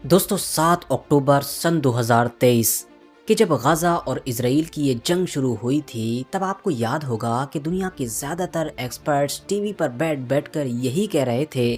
दोस्तों 7 अक्टूबर सन 2023 कि जब गाज़ा और इजराइल की ये जंग शुरू हुई थी, तब आपको याद होगा कि दुनिया के ज़्यादातर एक्सपर्ट्स टीवी पर बैठ कर यही कह रहे थे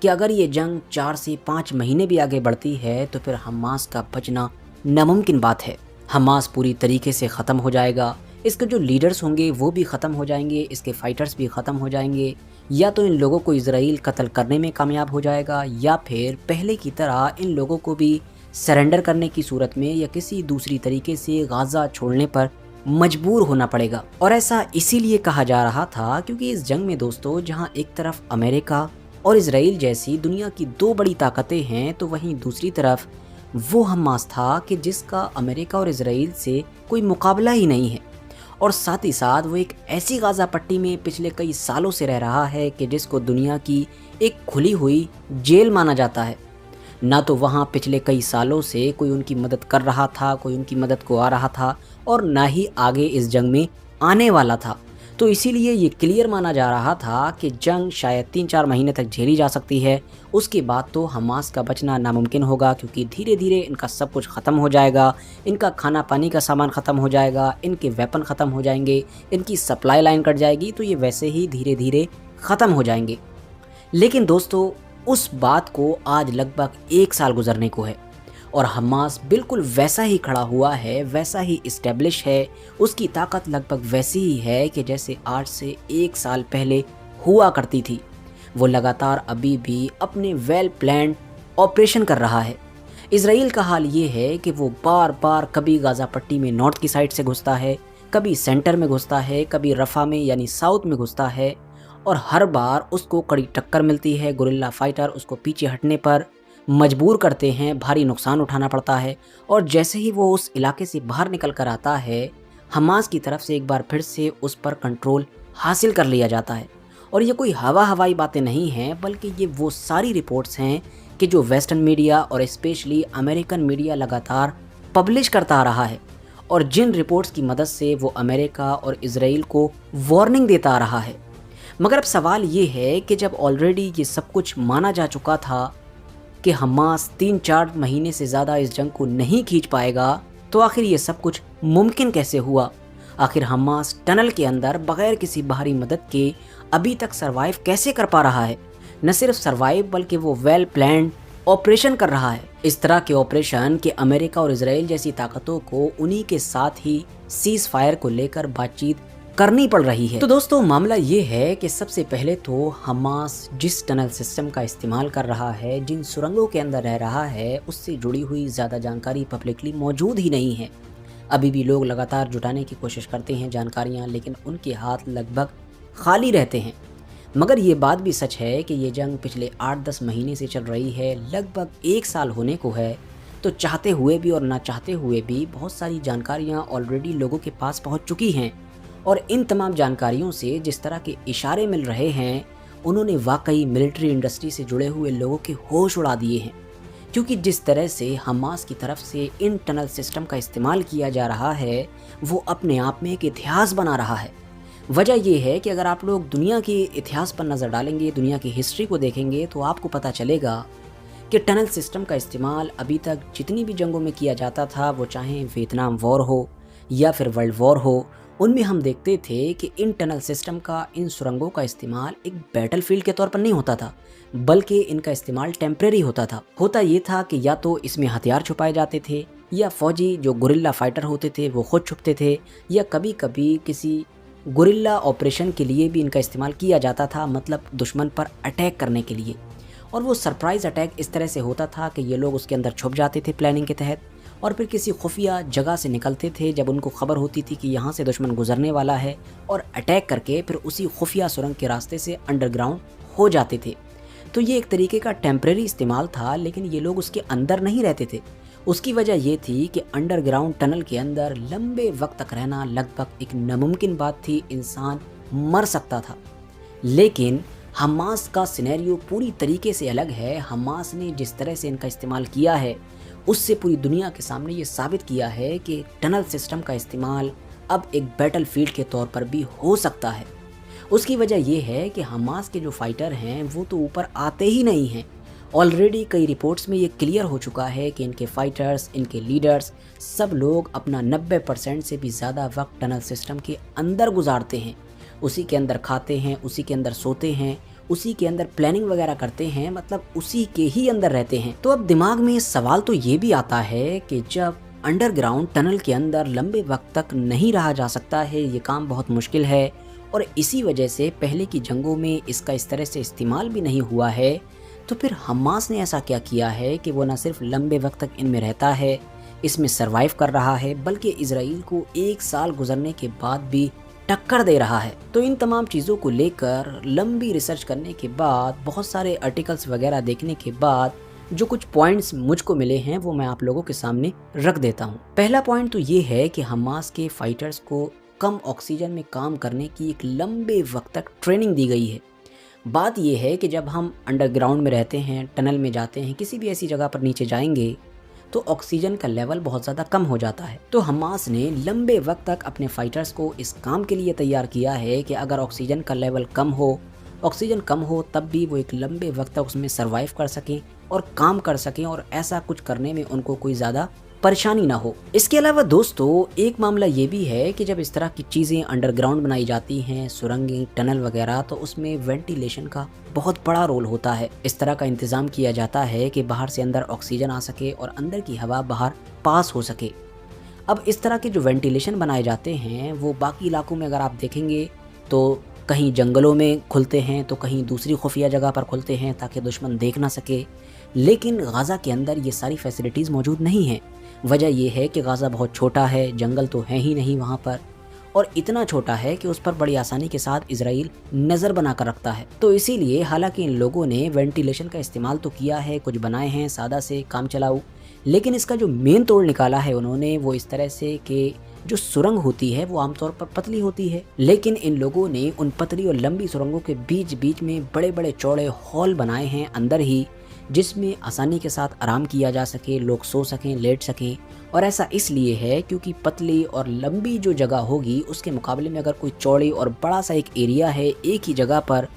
कि अगर ये जंग 4 से 5 महीने भी आगे बढ़ती है तो फिर हमास का बचना नामुमकिन बात है। हमास पूरी तरीके से ख़त्म हो जाएगा, इसके जो लीडर्स होंगे वो भी ख़त्म हो जाएंगे, इसके फाइटर्स भी ख़त्म हो जाएंगे, या तो इन लोगों को इजराइल कत्ल करने में कामयाब हो जाएगा या फिर पहले की तरह इन लोगों को भी सरेंडर करने की सूरत में या किसी दूसरी तरीके से गाज़ा छोड़ने पर मजबूर होना पड़ेगा। और ऐसा इसीलिए कहा जा रहा था क्योंकि इस जंग में दोस्तों जहां एक तरफ अमेरिका और इजराइल जैसी दुनिया की दो बड़ी ताकतें हैं, तो वहीं दूसरी तरफ वो हमास था कि जिसका अमेरिका और इजराइल से कोई मुकाबला ही नहीं है। और साथ ही साथ वो एक ऐसी गाज़ा पट्टी में पिछले कई सालों से रह रहा है कि जिसको दुनिया की एक खुली हुई जेल माना जाता है। ना तो वहाँ पिछले कई सालों से कोई उनकी मदद कर रहा था, कोई उनकी मदद को आ रहा था, और ना ही आगे इस जंग में आने वाला था। तो इसीलिए ये क्लियर माना जा रहा था कि जंग शायद 3-4 महीने तक झेली जा सकती है। उसके बाद तो हमास का बचना नामुमकिन होगा क्योंकि धीरे धीरे इनका सब कुछ ख़त्म हो जाएगा, इनका खाना पानी का सामान ख़त्म हो जाएगा, इनके वेपन ख़त्म हो जाएंगे, इनकी सप्लाई लाइन कट जाएगी, तो ये वैसे ही धीरे धीरे ख़त्म हो जाएंगे। लेकिन दोस्तों उस बात को आज लगभग 1 साल गुजरने को है और हमास बिल्कुल वैसा ही खड़ा हुआ है, वैसा ही इस्टेब्लिश है, उसकी ताकत लगभग वैसी ही है कि जैसे आज से 1 साल पहले हुआ करती थी। वो लगातार अभी भी अपने वेल प्लान्ड ऑपरेशन कर रहा है। इजराइल का हाल ये है कि वो बार बार कभी गाज़ा पट्टी में नॉर्थ की साइड से घुसता है, कभी सेंटर में घुसता है, कभी रफा में यानी साउथ में घुसता है, और हर बार उसको कड़ी टक्कर मिलती है। गुरिल्ला फाइटर उसको पीछे हटने पर मजबूर करते हैं, भारी नुकसान उठाना पड़ता है, और जैसे ही वो उस इलाके से बाहर निकल कर आता है, हमास की तरफ से एक बार फिर से उस पर कंट्रोल हासिल कर लिया जाता है। और ये कोई हवाई बातें नहीं हैं, बल्कि ये वो सारी रिपोर्ट्स हैं कि जो वेस्टर्न मीडिया और स्पेशली अमेरिकन मीडिया लगातार पब्लिश करता आ रहा है, और जिन रिपोर्ट्स की मदद से वो अमेरिका और इजराइल को वार्निंग देता आ रहा है। मगर अब सवाल ये है कि जब ऑलरेडी ये सब कुछ माना जा चुका था कि हमास 3-4 महीने से ज़्यादा इस जंग को नहीं खींच पाएगा, तो आखिर ये सब कुछ मुमकिन कैसे हुआ? आखिर हमास टनल के अंदर बगैर किसी बाहरी मदद के अभी तक सरवाइव कैसे कर पा रहा है? न सिर्फ सरवाइव बल्कि वो वेल प्लान्ड ऑपरेशन कर रहा है। इस तरह के ऑपरेशन कि अमेरिका और इजराइल जैसी ताकतों को उन्हीं के साथ ही सीज फायर को लेकर बातचीत करनी पड़ रही है। तो दोस्तों मामला ये है कि सबसे पहले तो हमास जिस टनल सिस्टम का इस्तेमाल कर रहा है, जिन सुरंगों के अंदर रह रहा है, उससे जुड़ी हुई ज़्यादा जानकारी पब्लिकली मौजूद ही नहीं है। अभी भी लोग लगातार जुटाने की कोशिश करते हैं जानकारियाँ, लेकिन उनके हाथ लगभग खाली रहते हैं। मगर ये बात भी सच है कि ये जंग पिछले 8-10 महीने से चल रही है, लगभग 1 साल होने को है। तो चाहते हुए भी और ना चाहते हुए भी बहुत सारी जानकारियाँ ऑलरेडी लोगों के पास पहुँच चुकी हैं, और इन तमाम जानकारियों से जिस तरह के इशारे मिल रहे हैं, उन्होंने वाकई मिलिट्री इंडस्ट्री से जुड़े हुए लोगों के होश उड़ा दिए हैं। क्योंकि जिस तरह से हमास की तरफ से इन टनल सिस्टम का इस्तेमाल किया जा रहा है, वो अपने आप में एक इतिहास बना रहा है। वजह यह है कि अगर आप लोग दुनिया के इतिहास पर नज़र डालेंगे, दुनिया की हिस्ट्री को देखेंगे, तो आपको पता चलेगा कि टनल सिस्टम का इस्तेमाल अभी तक जितनी भी जंगों में किया जाता था, वो चाहे वियतनाम वॉर हो या फिर वर्ल्ड वॉर हो, उनमें हम देखते थे कि इन टनल सिस्टम का, इन सुरंगों का इस्तेमाल एक बैटलफील्ड के तौर पर नहीं होता था, बल्कि इनका इस्तेमाल टेम्परेरी होता था। होता ये था कि या तो इसमें हथियार छुपाए जाते थे, या फौजी जो गुरिल्ला फाइटर होते थे वो खुद छुपते थे, या कभी कभी किसी गुरिल्ला ऑपरेशन के लिए भी इनका इस्तेमाल किया जाता था, मतलब दुश्मन पर अटैक करने के लिए। और वो सरप्राइज़ अटैक इस तरह से होता था कि ये लोग उसके अंदर छुप जाते थे प्लानिंग के तहत, और फिर किसी खुफिया जगह से निकलते थे जब उनको खबर होती थी कि यहाँ से दुश्मन गुजरने वाला है, और अटैक करके फिर उसी खुफिया सुरंग के रास्ते से अंडरग्राउंड हो जाते थे। तो ये एक तरीके का टेम्परेरी इस्तेमाल था, लेकिन ये लोग उसके अंदर नहीं रहते थे। उसकी वजह ये थी कि अंडरग्राउंड टनल के अंदर लंबे वक्त तक रहना लगभग एक नामुमकिन बात थी, इंसान मर सकता था। लेकिन हमास का सिनेरियो पूरी तरीके से अलग है। हमास ने जिस तरह से इनका इस्तेमाल किया है, उससे पूरी दुनिया के सामने ये साबित किया है कि टनल सिस्टम का इस्तेमाल अब एक बैटलफील्ड के तौर पर भी हो सकता है। उसकी वजह यह है कि हमास के जो फाइटर हैं वो तो ऊपर आते ही नहीं हैं, ऑलरेडी कई रिपोर्ट्स में ये क्लियर हो चुका है कि इनके फाइटर्स, इनके लीडर्स, सब लोग अपना 90% से भी ज़्यादा वक्त टनल सिस्टम के अंदर गुजारते हैं। उसी के अंदर खाते हैं, उसी के अंदर सोते हैं, उसी के अंदर प्लानिंग वगैरह करते हैं, मतलब उसी के ही अंदर रहते हैं। तो अब दिमाग में सवाल तो ये भी आता है कि जब अंडरग्राउंड टनल के अंदर लंबे वक्त तक नहीं रहा जा सकता है, ये काम बहुत मुश्किल है और इसी वजह से पहले की जंगों में इसका इस तरह से इस्तेमाल भी नहीं हुआ है, तो फिर हमास ने ऐसा क्या किया है कि वो न सिर्फ लंबे वक्त तक इनमें रहता है, इसमें सरवाइव कर रहा है, बल्कि इजराइल को 1 साल गुजरने के बाद भी टक्कर दे रहा है। तो इन तमाम चीज़ों को लेकर लंबी रिसर्च करने के बाद, बहुत सारे आर्टिकल्स वगैरह देखने के बाद जो कुछ पॉइंट्स मुझको मिले हैं वो मैं आप लोगों के सामने रख देता हूँ। पहला पॉइंट तो ये है कि हमास के फाइटर्स को कम ऑक्सीजन में काम करने की एक लंबे वक्त तक ट्रेनिंग दी गई है। बात यह है कि जब हम अंडरग्राउंड में रहते हैं, टनल में जाते हैं, किसी भी ऐसी जगह पर नीचे जाएंगे तो ऑक्सीजन का लेवल बहुत ज़्यादा कम हो जाता है। तो हमास ने लंबे वक्त तक अपने फाइटर्स को इस काम के लिए तैयार किया है कि अगर ऑक्सीजन का लेवल कम हो, ऑक्सीजन कम हो, तब भी वो एक लंबे वक्त तक उसमें सरवाइव कर सकें और काम कर सकें और ऐसा कुछ करने में उनको कोई ज़्यादा परेशानी ना हो। इसके अलावा दोस्तों एक मामला ये भी है कि जब इस तरह की चीज़ें अंडरग्राउंड बनाई जाती हैं, सुरंगें, टनल वगैरह, तो उसमें वेंटिलेशन का बहुत बड़ा रोल होता है। इस तरह का इंतज़ाम किया जाता है कि बाहर से अंदर ऑक्सीजन आ सके और अंदर की हवा बाहर पास हो सके। अब इस तरह के जो वेंटिलेशन बनाए जाते हैं वो बाकी इलाकों में अगर आप देखेंगे तो कहीं जंगलों में खुलते हैं, तो कहीं दूसरी खुफिया जगह पर खुलते हैं ताकि दुश्मन देख ना सके, लेकिन गाज़ा के अंदर ये सारी फैसिलिटीज़ मौजूद नहीं हैं। वजह यह है कि गाज़ा बहुत छोटा है, जंगल तो है ही नहीं वहाँ पर, और इतना छोटा है कि उस पर बड़ी आसानी के साथ इजराइल नज़र बना कर रखता है। तो इसीलिए हालांकि इन लोगों ने वेंटिलेशन का इस्तेमाल तो किया है, कुछ बनाए हैं सादा से काम चलाऊ, लेकिन इसका जो मेन तोड़ निकाला है उन्होंने वो इस तरह से कि जो सुरंग होती है वो आमतौर पर पतली होती है, लेकिन इन लोगों ने उन पतली और लंबी सुरंगों के बीच बीच में बड़े बड़े चौड़े हॉल बनाए हैं अंदर ही, जिसमें आसानी के साथ आराम किया जा सके, लोग सो सकें, लेट सकें। और ऐसा इसलिए है क्योंकि पतली और लंबी जो जगह होगी उसके मुकाबले में अगर कोई चौड़ी और बड़ा सा एक एरिया है एक ही जगह पर,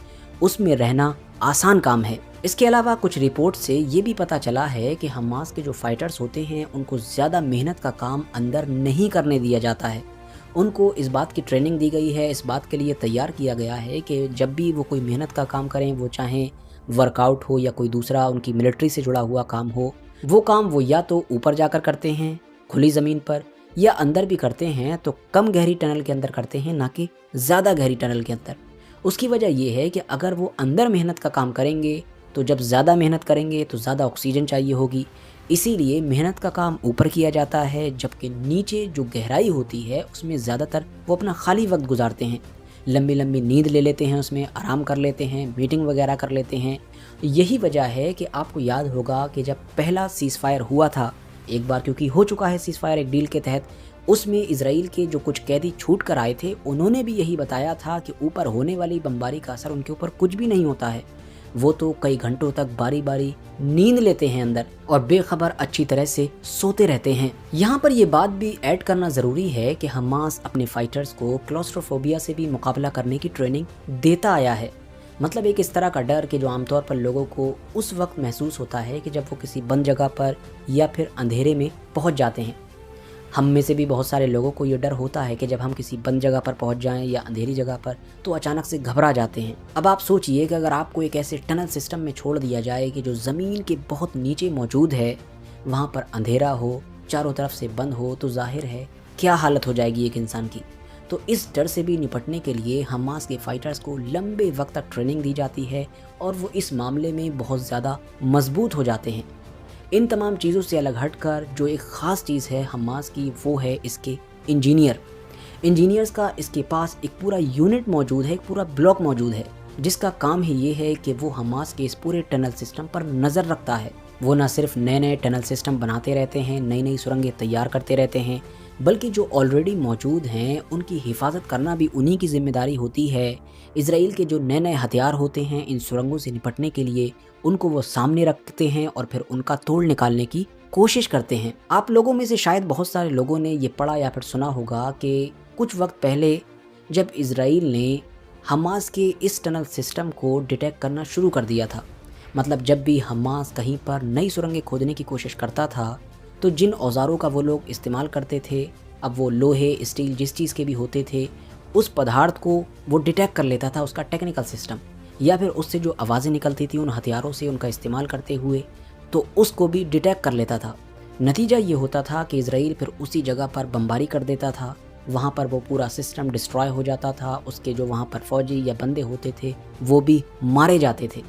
उसमें रहना आसान काम है। इसके अलावा कुछ रिपोर्ट से ये भी पता चला है कि हमास के जो फाइटर्स होते हैं उनको ज़्यादा मेहनत का काम अंदर नहीं करने दिया जाता है। उनको इस बात की ट्रेनिंग दी गई है, इस बात के लिए तैयार किया गया है कि जब भी वो कोई मेहनत का काम करें, वो चाहे वर्कआउट हो या कोई दूसरा उनकी मिलिट्री से जुड़ा हुआ काम हो, वो काम वो या तो ऊपर जाकर करते हैं खुली ज़मीन पर, या अंदर भी करते हैं तो कम गहरी टनल के अंदर करते हैं, ना कि ज़्यादा गहरी टनल के अंदर। उसकी वजह यह है कि अगर वो अंदर मेहनत का काम करेंगे तो जब ज़्यादा मेहनत करेंगे तो ज़्यादा ऑक्सीजन चाहिए होगी, इसीलिए मेहनत का काम ऊपर किया जाता है, जबकि नीचे जो गहराई होती है उसमें ज़्यादातर वो अपना खाली वक्त गुजारते हैं, लंबी लंबी नींद ले लेते हैं, उसमें आराम कर लेते हैं, मीटिंग वगैरह कर लेते हैं। यही वजह है कि आपको याद होगा कि जब पहला सीज़ फायर हुआ था एक बार, क्योंकि हो चुका है सीज़ फायर एक डील के तहत, उसमें इजराइल के जो कुछ कैदी छूट कर आए थे उन्होंने भी यही बताया था कि ऊपर होने वाली बमबारी का असर उनके ऊपर कुछ भी नहीं होता है, वो तो कई घंटों तक बारी बारी नींद लेते हैं अंदर और बेखबर अच्छी तरह से सोते रहते हैं। यहाँ पर ये बात भी ऐड करना ज़रूरी है कि हमास अपने फाइटर्स को क्लॉस्ट्रोफोबिया से भी मुकाबला करने की ट्रेनिंग देता आया है। मतलब एक इस तरह का डर कि जो आमतौर पर लोगों को उस वक्त महसूस होता है कि जब वो किसी बंद जगह पर या फिर अंधेरे में पहुँच जाते हैं। हम में से भी बहुत सारे लोगों को ये डर होता है कि जब हम किसी बंद जगह पर पहुंच जाएं या अंधेरी जगह पर तो अचानक से घबरा जाते हैं। अब आप सोचिए कि अगर आपको एक ऐसे टनल सिस्टम में छोड़ दिया जाए कि जो ज़मीन के बहुत नीचे मौजूद है, वहाँ पर अंधेरा हो, चारों तरफ से बंद हो, तो जाहिर है क्या हालत हो जाएगी एक इंसान की। तो इस डर से भी निपटने के लिए हमास के फाइटर्स को लंबे वक्त तक ट्रेनिंग दी जाती है और वो इस मामले में बहुत ज़्यादा मजबूत हो जाते हैं। इन तमाम चीज़ों से अलग हटकर जो एक ख़ास चीज़ है हमास की, वो है इसके इंजीनियर्स का इसके पास एक पूरा यूनिट मौजूद है, एक पूरा ब्लॉक मौजूद है, जिसका काम ही ये है कि वो हमास के इस पूरे टनल सिस्टम पर नज़र रखता है। वो ना सिर्फ नए नए टनल सिस्टम बनाते रहते हैं, नई नई सुरंगें तैयार करते रहते हैं, बल्कि जो ऑलरेडी मौजूद हैं उनकी हिफाजत करना भी उन्हीं की जिम्मेदारी होती है। इजराइल के जो नए नए हथियार होते हैं इन सुरंगों से निपटने के लिए, उनको वो सामने रखते हैं और फिर उनका तोड़ निकालने की कोशिश करते हैं। आप लोगों में से शायद बहुत सारे लोगों ने ये पढ़ा या फिर सुना होगा कि कुछ वक्त पहले जब इजराइल ने हमास के इस टनल सिस्टम को डिटेक्ट करना शुरू कर दिया था, मतलब जब भी हमास कहीं पर नई सुरंगें खोदने की कोशिश करता था तो जिन औजारों का वो लोग इस्तेमाल करते थे, अब वो लोहे, स्टील, जिस चीज़ के भी होते थे, उस पदार्थ को वो डिटेक्ट कर लेता था, उसका टेक्निकल सिस्टम, या फिर उससे जो आवाज़ें निकलती थी उन हथियारों से उनका इस्तेमाल करते हुए, तो उसको भी डिटेक्ट कर लेता था। नतीजा ये होता था कि इजराइल फिर उसी जगह पर बमबारी कर देता था, वहाँ पर वो पूरा सिस्टम डिस्ट्रॉय हो जाता था, उसके जो वहाँ पर फौजी या बंदे होते थे वो भी मारे जाते थे।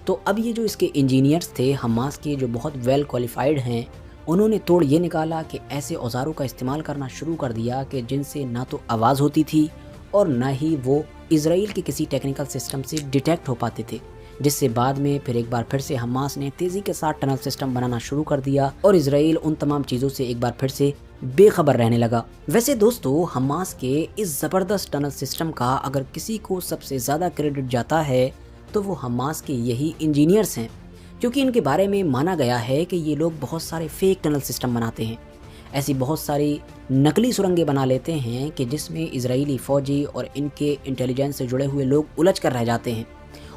तो अब ये जो इसके इंजीनियर्स थे हमास के, जो बहुत वेल क्वालिफाइड हैं, उन्होंने तोड़ ये निकाला कि ऐसे औजारों का इस्तेमाल करना शुरू कर दिया कि जिनसे ना तो आवाज़ होती थी और ना ही वो इजराइल के किसी टेक्निकल सिस्टम से डिटेक्ट हो पाते थे, जिससे बाद में फिर एक बार फिर से हमास ने तेज़ी के साथ टनल सिस्टम बनाना शुरू कर दिया और इजराइल उन तमाम चीज़ों से एक बार फिर से बेखबर रहने लगा। वैसे दोस्तों, हमास के इस ज़बरदस्त टनल सिस्टम का अगर किसी को सबसे ज़्यादा क्रेडिट जाता है तो वो हमास के यही इंजीनियर्स हैं, क्योंकि इनके बारे में माना गया है कि ये लोग बहुत सारे फेक टनल सिस्टम बनाते हैं, ऐसी बहुत सारी नकली सुरंगें बना लेते हैं कि जिसमें इजरायली फ़ौजी और इनके इंटेलिजेंस से जुड़े हुए लोग उलझ कर रह जाते हैं।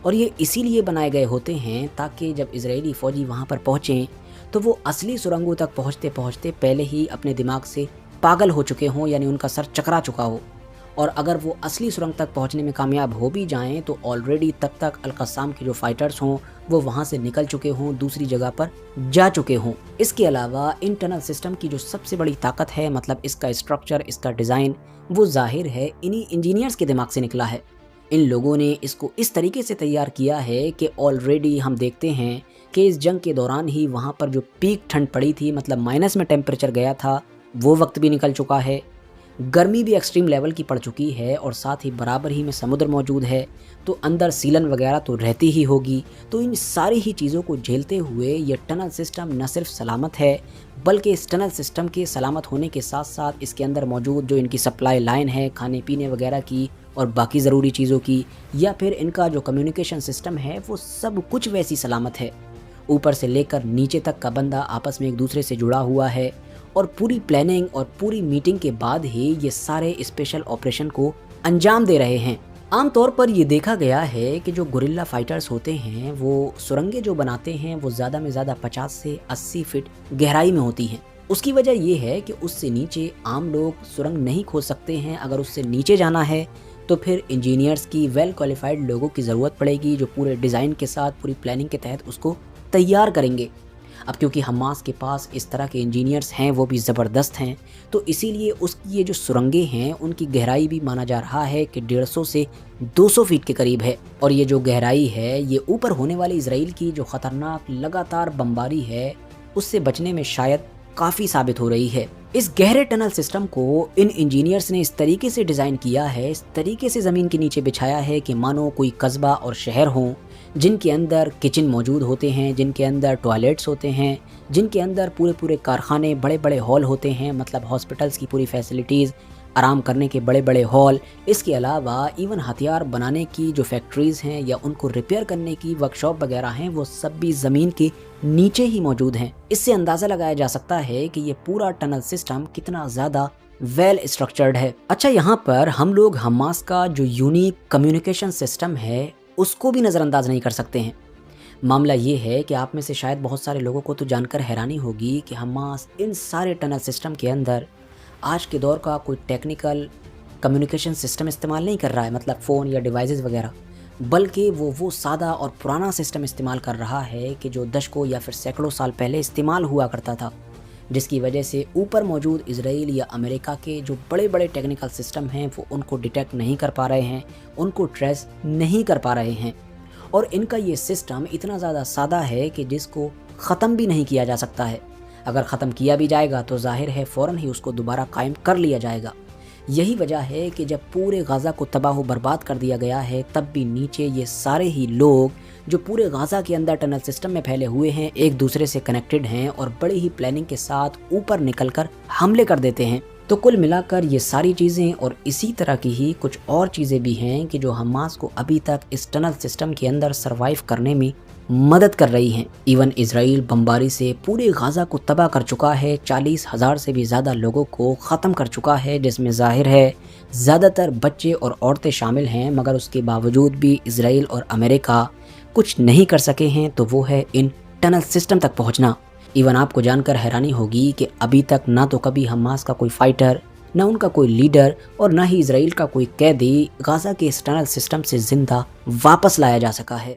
और ये इसीलिए बनाए गए होते हैं ताकि जब इजरायली फ़ौजी वहाँ पर पहुँचें तो वो असली सुरंगों तक पहुँचते पहुँचते पहले ही अपने दिमाग से पागल हो चुके हों, यानी उनका सर चकरा चुका हो। और अगर वो असली सुरंग तक पहुंचने में कामयाब हो भी जाएं तो ऑलरेडी तब तक अल-क़स्साम के जो फाइटर्स हों वो वहां से निकल चुके हों, दूसरी जगह पर जा चुके हों। इसके अलावा इन टनल सिस्टम की जो सबसे बड़ी ताकत है, मतलब इसका स्ट्रक्चर, इसका डिज़ाइन, वो जाहिर है इन्हीं इंजीनियर्स के दिमाग से निकला है। इन लोगों ने इसको इस तरीके से तैयार किया है कि ऑलरेडी हम देखते हैं कि इस जंग के दौरान ही वहाँ पर जो पीक ठंड पड़ी थी, मतलब माइनस में टेम्परेचर गया था, वो वक्त भी निकल चुका है, गर्मी भी एक्सट्रीम लेवल की पड़ चुकी है और साथ ही बराबर ही में समुद्र मौजूद है, तो अंदर सीलन वगैरह तो रहती ही होगी। तो इन सारी ही चीज़ों को झेलते हुए ये टनल सिस्टम न सिर्फ सलामत है, बल्कि इस टनल सिस्टम के सलामत होने के साथ साथ इसके अंदर मौजूद जो इनकी सप्लाई लाइन है खाने पीने वगैरह की और बाकी ज़रूरी चीज़ों की, या फिर इनका जो कम्युनिकेशन सिस्टम है, वो सब कुछ वैसी सलामत है। ऊपर से लेकर नीचे तक का बंदा आपस में एक दूसरे से जुड़ा हुआ है और पूरी प्लानिंग और पूरी मीटिंग के बाद ही ये सारे स्पेशल ऑपरेशन को अंजाम दे रहे हैं। आमतौर पर ये देखा गया है कि जो गुरिल्ला फाइटर्स होते हैं वो सुरंगें जो बनाते हैं वो ज़्यादा में ज़्यादा 50 से 80 फीट गहराई में होती हैं। उसकी वजह ये है कि उससे नीचे आम लोग सुरंग नहीं खोद सकते हैं। अगर उससे नीचे जाना है तो फिर इंजीनियर्स की, वेल क्वालिफाइड लोगों की ज़रूरत पड़ेगी जो पूरे डिज़ाइन के साथ, पूरी प्लानिंग के तहत उसको तैयार करेंगे। अब क्योंकि हमास के पास इस तरह के इंजीनियर्स हैं, वो भी ज़बरदस्त हैं, तो इसीलिए उसकी ये जो सुरंगें हैं उनकी गहराई भी माना जा रहा है कि 150 से 200 फीट के करीब है। और ये जो गहराई है ये ऊपर होने वाली इजराइल की जो ख़तरनाक लगातार बमबारी है उससे बचने में शायद काफ़ी साबित हो रही है। इस गहरे टनल सिस्टम को इन इंजीनियर्स ने इस तरीके से डिज़ाइन किया है, इस तरीके से ज़मीन के नीचे बिछाया है कि मानो कोई कस्बा और शहर हों, जिनके अंदर किचन मौजूद होते हैं, जिनके अंदर टॉयलेट्स होते हैं, जिनके अंदर पूरे पूरे कारखाने, बड़े बड़े हॉल होते हैं, मतलब हॉस्पिटल्स की पूरी फैसिलिटीज़, आराम करने के बड़े बड़े हॉल। इसके अलावा इवन हथियार बनाने की जो फैक्ट्रीज़ हैं या उनको रिपेयर करने की वर्कशॉप वगैरह हैं, वो सब भी ज़मीन के नीचे ही मौजूद हैं। इससे अंदाज़ा लगाया जा सकता है कि ये पूरा टनल सिस्टम कितना ज़्यादा वेल स्ट्रक्चर्ड है। अच्छा, यहाँ पर हम लोग हमास का जो यूनिक कम्युनिकेशन सिस्टम है उसको भी नज़रअंदाज नहीं कर सकते हैं। मामला ये है कि आप में से शायद बहुत सारे लोगों को तो जानकर हैरानी होगी कि हमास इन सारे टनल सिस्टम के अंदर आज के दौर का कोई टेक्निकल कम्युनिकेशन सिस्टम इस्तेमाल नहीं कर रहा है, मतलब फ़ोन या डिवाइसेस वगैरह, बल्कि वो सादा और पुराना सिस्टम इस्तेमाल कर रहा है कि जो दशकों या फिर सैकड़ों साल पहले इस्तेमाल हुआ करता था, जिसकी वजह से ऊपर मौजूद इजराइल या अमेरिका के जो बड़े बड़े टेक्निकल सिस्टम हैं वो उनको डिटेक्ट नहीं कर पा रहे हैं, उनको ट्रेस नहीं कर पा रहे हैं। और इनका ये सिस्टम इतना ज़्यादा सादा है कि जिसको ख़त्म भी नहीं किया जा सकता है। अगर ख़त्म किया भी जाएगा तो जाहिर है फ़ौरन ही उसको दोबारा कायम कर लिया जाएगा। यही वजह है कि जब पूरे गाज़ा को तबाह बर्बाद कर दिया गया है तब भी नीचे ये सारे ही लोग जो पूरे गाज़ा के अंदर टनल सिस्टम में फैले हुए हैं एक दूसरे से कनेक्टेड हैं और बड़ी ही प्लानिंग के साथ ऊपर निकलकर हमले कर देते हैं। तो कुल मिलाकर ये सारी चीज़ें और इसी तरह की ही कुछ और चीज़ें भी हैं कि जो हमास को अभी तक इस टनल सिस्टम के अंदर सरवाइव करने में मदद कर रही हैं। इवन इजराइल बमबारी से पूरे गाज़ा को तबाह कर चुका है, 40,000 से भी ज़्यादा लोगों को ख़त्म कर चुका है, जिसमें जाहिर है ज़्यादातर बच्चे और औरतें शामिल हैं। मगर उसके बावजूद भी इजराइल और अमेरिका کچھ نہیں کر سکے ہیں تو وہ ہے ان ٹنل سسٹم تک پہنچنا۔ ایون آپ کو جان کر حیرانی ہوگی کہ ابھی تک نہ تو کبھی حماس کا کوئی فائٹر، نہ ان کا کوئی لیڈر اور نہ ہی اسرائیل کا کوئی قیدی غزہ کے اس ٹنل سسٹم سے زندہ واپس لایا جا سکا ہے۔